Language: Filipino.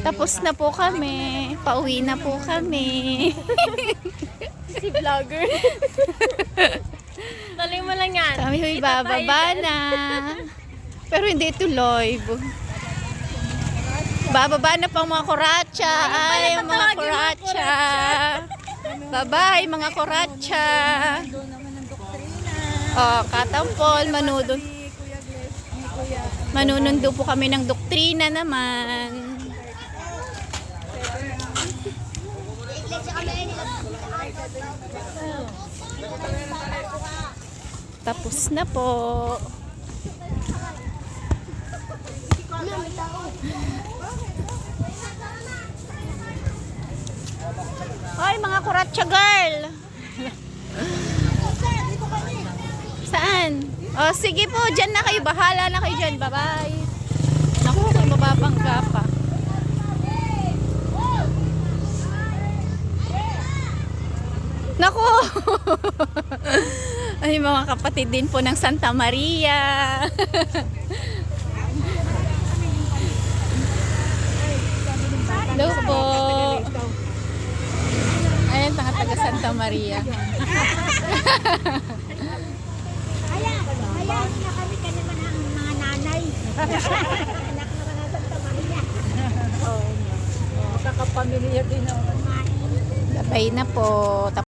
Tapos na po kami. Pauwi na po kami. Si vlogger. Dali mo lang yan. Kami huy bababa na. Pero hindi ito live. Bababa na pang mga kuratsa. Ay, mga kuratsa. Bye-bye, mga kuratsa. Oh, katampol, manudon. Manunundo po kami ng doktrina naman. Tapos na po. Hoy, mga kuratsa girl. Saan? Oh, sige po, dyan na kayo. Bahala na kayo dyan. Bye-bye. Naku, may mababangga pa. Naku! Ay, mga kapatid din po ng Santa Maria. Hello po. Ayan, taga Santa Maria. Hayaan na kami ka naman ang mga nanay. Anak naman ang Santa Maria. Kakapamilya din ako. Babay na po.